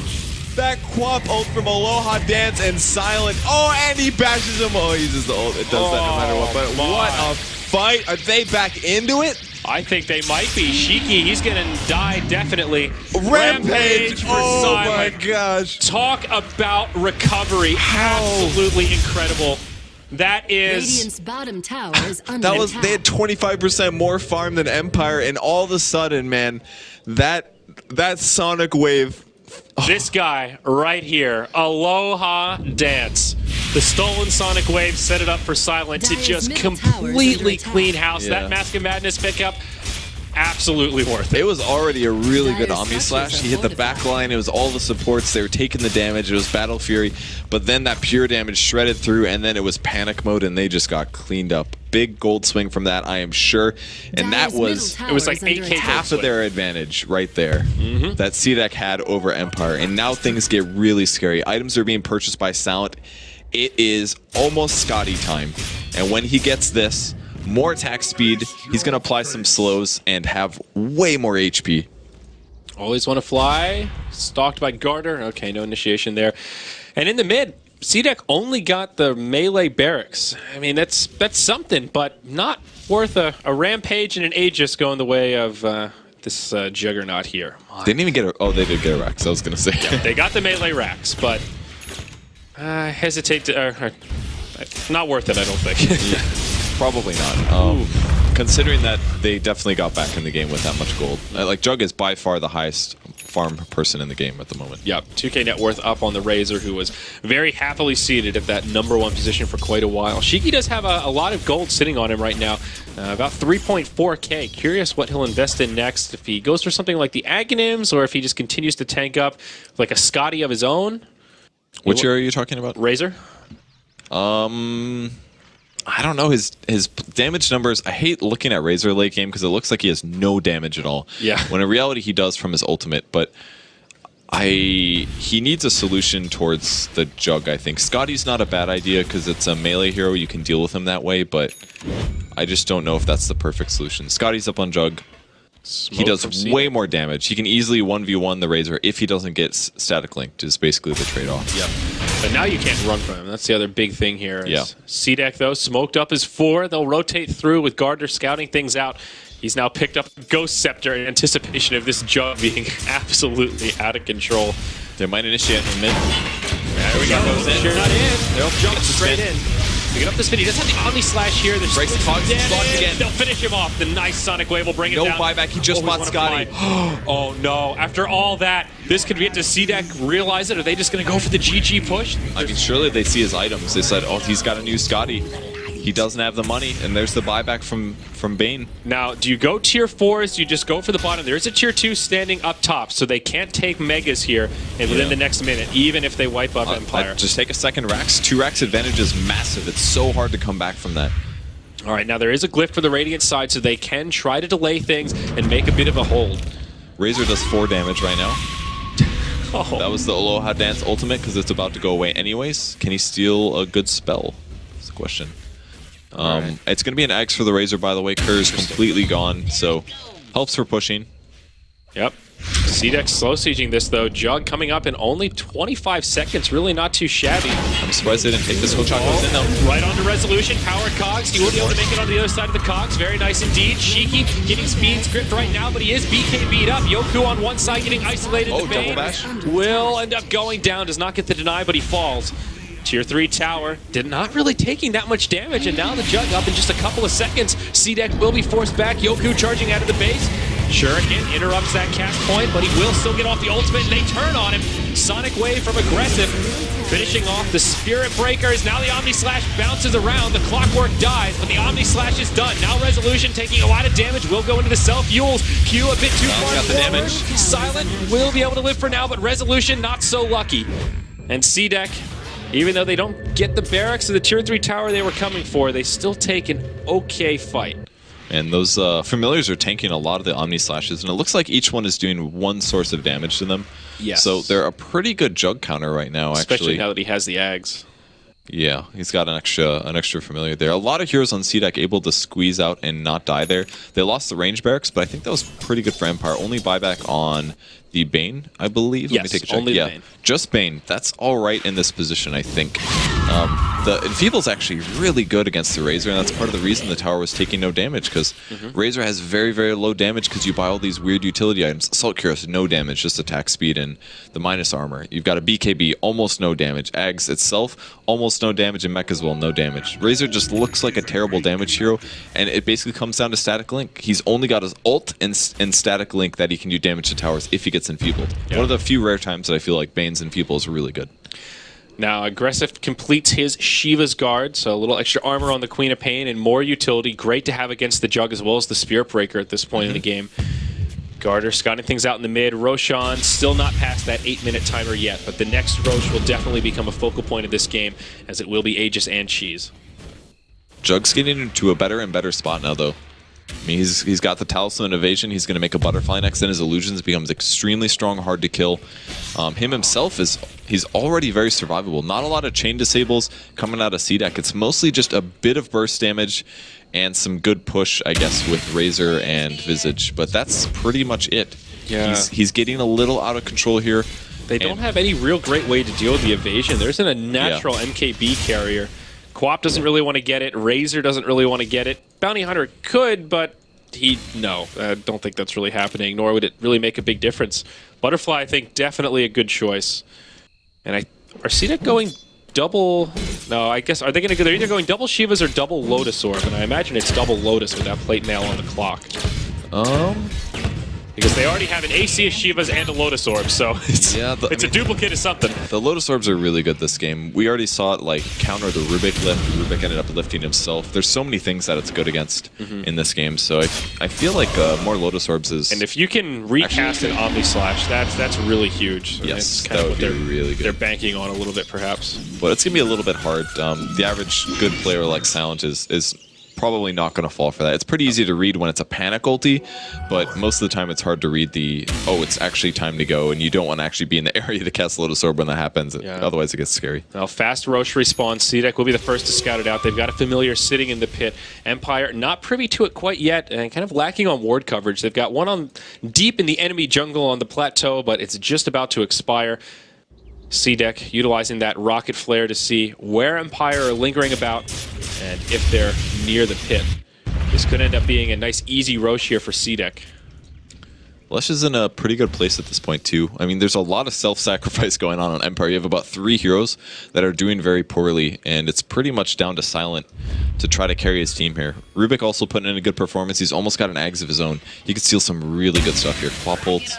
that Quap ult from Aloha Dance and Silent. Oh, and he bashes him. Oh, he uses the ult. It does that no matter what. But what a fight. Are they back into it? I think they might be. Shiki, he's going to die definitely. Rampage for oh Silent. My gosh. Talk about recovery. Absolutely incredible. That is... Radiant's bottom tower is under That was attack. they had 25% more farm than Empire, and all of a sudden, man, that Sonic Wave. This guy right here, Aloha Dance. The stolen Sonic Wave set it up for Silent to just completely clean house. Yeah. That Mask of Madness pickup, absolutely worth it. It was already a really good Dire Omni structures Slash. are He hit the fortified. back line. It was all the supports. They were taking the damage. It was Battle Fury. But then that pure damage shredded through, and then it was panic mode, and they just got cleaned up. Big gold swing from that, I am sure. And that was... It was like 8K half of their advantage right there that CDEC had over Empire. And now things get really scary. Items are being purchased by Silent. It is almost Scotty time. And when he gets this, more attack speed, he's going to apply some slows and have way more HP. Always want to fly. Stalked by Garter. Okay, no initiation there. And in the mid, CDEC only got the melee barracks. I mean, that's something, but not worth a Rampage and an Aegis going the way of this Juggernaut here. They didn't even get a... Oh, they did get a Rax, I was going to say. Yeah, they got the melee racks, but I hesitate to... not worth it, I don't think. Yeah, probably not. Considering that they definitely got back in the game with that much gold. Like, Jug is by far the highest farm person in the game at the moment. Yep, 2K net worth up on the Razor, who was very happily seated at that #1 position for quite a while. Shiki does have a lot of gold sitting on him right now, about 3.4K. Curious what he'll invest in next, if he goes for something like the Aghanims, or if he just continues to tank up like a Scotty of his own. Which area are you talking about? Razor? I don't know his damage numbers. I hate looking at Razor late game because it looks like he has no damage at all. Yeah. When in reality he does from his ultimate, but he needs a solution towards the Jug, I think. Scotty's not a bad idea because it's a melee hero. You can deal with him that way, but I just don't know if that's the perfect solution. Scotty's up on Jug. He does way more damage. He can easily 1v1 the Razor if he doesn't get static linked, is basically the trade-off. Yep. But now you can't run from him. That's the other big thing here. Yeah. CDEC, though, smoked up his 4. They'll rotate through with Gardner scouting things out. He's now picked up Ghost Scepter in anticipation of this Jug being absolutely out of control. They might initiate in mid. There we go. You're not in. They'll jump straight in. To get up the spin, he does have the Omni Slash here. There's Breaks the cogs, blocked again. They'll finish him off. The nice Sonic Wave will bring it No down. buyback, he just bought Scotty. Oh no, after all that, this could get to CDEC realize it. Are they just going to go for the GG push? I mean, surely they see his items. They said, oh, he's got a new Scotty. He doesn't have the money, and there's the buyback from Bane. Now, do you go tier 4s? Do you just go for the bottom? There's a tier 2 standing up top, so they can't take megas here within the next minute, even if they wipe up Empire. Just take a second Rax. 2 Rax advantage is massive. It's so hard to come back from that. All right, now there is a glyph for the Radiant side, so they can try to delay things and make a bit of a hold. Razor does 4 damage right now. Oh. That was the Aloha Dance ultimate because it's about to go away anyways. Can he steal a good spell? That's the question. Right. It's going to be an X for the Razor, by the way. Kerr's completely gone, so helps for pushing. Yep. CDEC slow sieging this, though. Jug coming up in only 25 seconds. Really not too shabby. I'm surprised they didn't take this. Hochak goes in, though. Right onto Resolution. Powered Cogs. He will be able to make it on the other side of the Cogs. Very nice indeed. Shiki getting speed script right now, but he is BKB'd up. Yoku on one side getting isolated. Oh, double bash. Will end up going down. Does not get the deny, but he falls. Tier 3 tower, did not really taking that much damage, and now the Jug up in just a couple of seconds. CDEC will be forced back. Yoku charging out of the base. Shuriken interrupts that cast point, but he will still get off the ultimate, and they turn on him. Sonic Wave from Aggressive, finishing off the Spirit Breakers. Now the Omni Slash bounces around. The Clockwork dies, but the Omni Slash is done. Now Resolution taking a lot of damage, will go into the self-fuels. Q a bit too far got the damage. Silent will be able to live for now, but Resolution not so lucky. And CDEC, even though they don't get the barracks of the tier 3 tower they were coming for, they still take an okay fight. And those familiars are tanking a lot of the Omni Slashes, and it looks like each one is doing one source of damage to them. Yes. So they're a pretty good Jug counter right now, actually. Especially now that he has the Ags. Yeah, he's got an extra familiar there. A lot of heroes on CDEC able to squeeze out and not die there. They lost the range barracks, but I think that was pretty good for Empire. Only buyback on the Bane, I believe. Yes, let me take a check. only the Bane. Just Bane. That's all right in this position, I think. The Enfeeble's actually really good against the Razor, and that's part of the reason the tower was taking no damage, because Razor has very, very low damage because you buy all these weird utility items. Assault Cuirass, no damage, just attack speed and the minus armor. You've got a BKB, almost no damage. Ags itself, almost no damage, and Mech as well, no damage. Razor just looks like a terrible damage hero, and it basically comes down to Static Link. He's only got his ult and Static Link that he can do damage to towers if he gets enfeebled. Yeah. One of the few rare times that I feel like Bane's enfeeble is really good. Now, Aggressive completes his Shiva's Guard, so a little extra armor on the Queen of Pain and more utility. Great to have against the Jug as well as the Spirit Breaker at this point in the game. Garter scouting things out in the mid. Roshan still not past that 8-minute timer yet, but the next Rosh will definitely become a focal point of this game, as it will be Aegis and Cheese. Jug's getting into a better and better spot now, though. I mean, he's got the Talisman Evasion. He's going to make a Butterfly next. Then his Illusions becomes extremely strong, hard to kill. Him himself he's already very survivable. Not a lot of chain disables coming out of CDEC. It's mostly just a bit of burst damage and some good push, I guess, with Razor and Visage. But that's pretty much it. Yeah. He's getting a little out of control here. They don't have any real great way to deal with the evasion. There isn't a natural MKB carrier. Quap doesn't really want to get it. Razor doesn't really want to get it. Bounty Hunter could, but no. I don't think that's really happening, nor would it really make a big difference. Butterfly, I think, definitely a good choice. And are CDEC going double? No, I guess, are they going to go? They're either going double Shivas or double Lotus Orb, and I imagine it's double Lotus with that plate mail on the clock. Because they already have an AC of Shivas and a Lotus Orb, so it's a duplicate of something. The Lotus Orbs are really good this game. We already saw it like counter the Rubik lift. Rubik ended up lifting himself. There's so many things that it's good against in this game, so I feel like more Lotus Orbs is... And if you can recast an Omni Slash, that's really huge. Yes, kind that of would be really good. They're banking on a little bit, perhaps. But it's going to be a little bit hard. The average good player like Silent is probably not going to fall for that. It's pretty easy to read when it's a panic ulti, but most of the time it's hard to read the, oh, it's actually time to go, and you don't want to actually be in the area to cast Lotus Orb when that happens. Yeah. Otherwise it gets scary. Now, fast Roche respawn. CDEC will be the first to scout it out. They've got a familiar sitting in the pit. Empire not privy to it quite yet, and kind of lacking on ward coverage. They've got one on deep in the enemy jungle on the plateau, but it's just about to expire. CDEC utilizing that rocket flare to see where Empire are lingering about and if they're near the pit. This could end up being a nice easy Roche here for CDEC. Lush is in a pretty good place at this point too. I mean, there's a lot of self-sacrifice going on Empire. You have about 3 heroes that are doing very poorly, and it's pretty much down to Silent to try to carry his team here. Rubik also putting in a good performance. He's almost got an Ags of his own. You could steal some really good stuff here. Quap ult,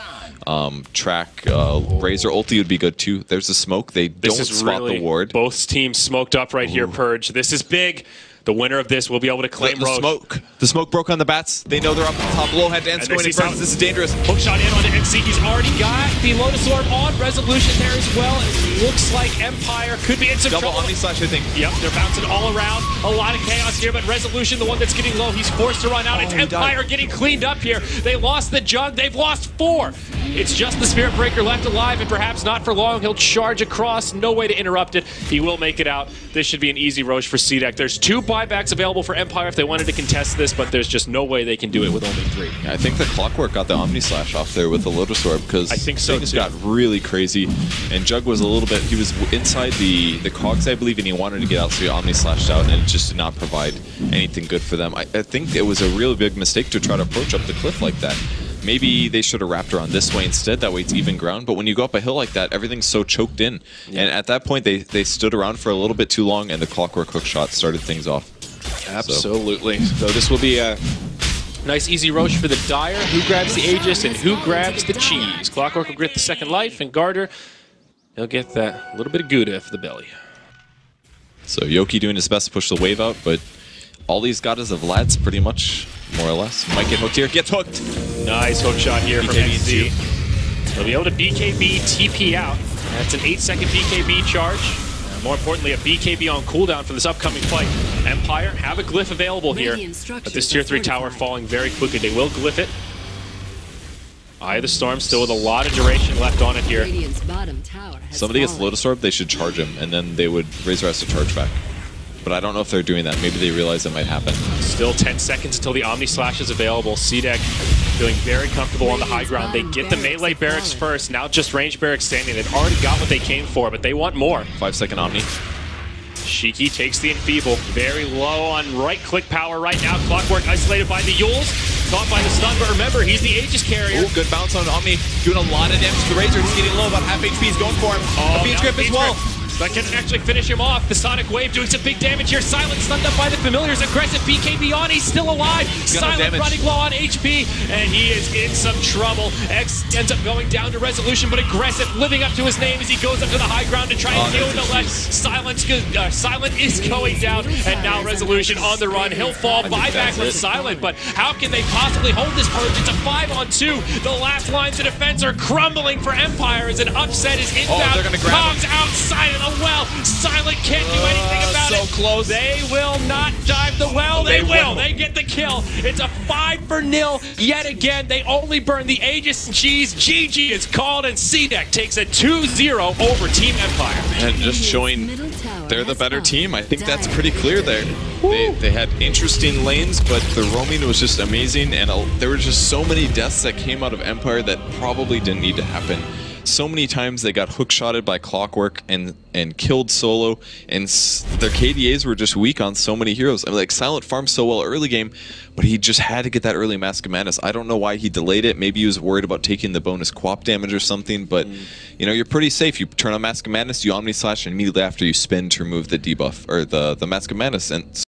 track, Razor ulti would be good too. There's the smoke. They don't spot the ward. Both teams smoked up right here, Purge. This is big. The winner of this will be able to claim Roche. The smoke broke on the bats. They know they're up on top. Low head dance going in front. This is dangerous. Hook shot in on the NC. He's already got the Lotus Orb on Resolution there as well. It looks like Empire could be in some trouble. Double Omni Slash, I think. Yep, they're bouncing all around. A lot of chaos here, but Resolution, the one that's getting low, he's forced to run out. It's Empire getting cleaned up here. They lost the Jug. They've lost 4. It's just the Spirit Breaker left alive, and perhaps not for long. He'll charge across. No way to interrupt it. He will make it out. This should be an easy Roche for CDEC. There's 2 buybacks available for Empire if they wanted to contest this, but there's just no way they can do it with only 3. Yeah, I think the Clockwork got the Omni Slash off there with the Lotus Orb, because I think so things got really crazy, and Jug was a little bit, he was inside the cogs, I believe, and he wanted to get out, so he Omni Slashed out, and it just did not provide anything good for them. I think it was a really big mistake to try to approach up the cliff like that. Maybe they should have wrapped around this way instead, that way it's even ground, but when you go up a hill like that, everything's so choked in. Yeah. And at that point, they stood around for a little bit too long, and the Clockwork hook shot started things off. Absolutely. So this will be a nice easy Roche for the Dire. Who grabs the Aegis and who grabs the cheese? Clockwork will get the second life, and Garter, he'll get that little bit of Gouda for the belly. So Yoki doing his best to push the wave out, but all he's got is a Vlad's pretty much, more or less. Might get hooked here. Gets hooked! Nice hook shot here from XZ. He'll be able to BKB TP out. That's an 8-second BKB charge. More importantly, a BKB on cooldown for this upcoming fight. Empire have a glyph available here, but this tier 3 tower falling very quickly. They will glyph it. Eye of the Storm still with a lot of duration left on it here. Somebody gets Lotus Orb, they should charge him, and then they would Razor has to charge back. But I don't know if they're doing that. Maybe they realize it might happen. Still 10 seconds until the Omni Slash is available. CDEC feeling very comfortable on the high ground. They get the melee barracks first. Now just range barracks standing. They've already got what they came for, but they want more. 5-second Omni. Shiki takes the Enfeeble. Very low on right-click power right now. Clockwork isolated by the Yules. Caught by the stun, but remember, he's the Aegis carrier. Ooh, good bounce on Omni. Doing a lot of damage to the Razor. He's getting low, about half HP. He's going for him. Oh, a Beach Grip as well. That can actually finish him off. The Sonic Wave doing some big damage here. Silent stunned up by the Familiars. Aggressive BKB on. He's still alive. Silent running low on HP, and he is in some trouble. X ends up going down to Resolution, but Aggressive living up to his name as he goes up to the high ground to try and deal with the left. Silent is going down, and now Resolution on the run. He'll fall. Buyback from Silent, but how can they possibly hold this purge? It's a 5-on-2. The last lines of defense are crumbling for Empire as an upset is inbound. They're going to grab Cogs outside of the well. Silent can't do anything about it. So close. They will not dive the well. They will. They get the kill. It's a 5-0 yet again. They only burn the Aegis and cheese. GG is called, and CDEC takes a 2-0 over Team Empire. And just showing they're the better team. I think that's pretty clear there. They had interesting lanes, but the roaming was just amazing, and there were just so many deaths that came out of Empire that probably didn't need to happen. So many times they got hook-shotted by Clockwork and killed solo, and their KDAs were just weak on so many heroes. I mean, like, Silent farmed so well early game, but he just had to get that early Mask of Madness. I don't know why he delayed it. Maybe he was worried about taking the bonus QoP damage or something, but you know, you're pretty safe. You turn on Mask of Madness, you Omni Slash, and immediately after you spin to remove the debuff, or the Mask of Madness, and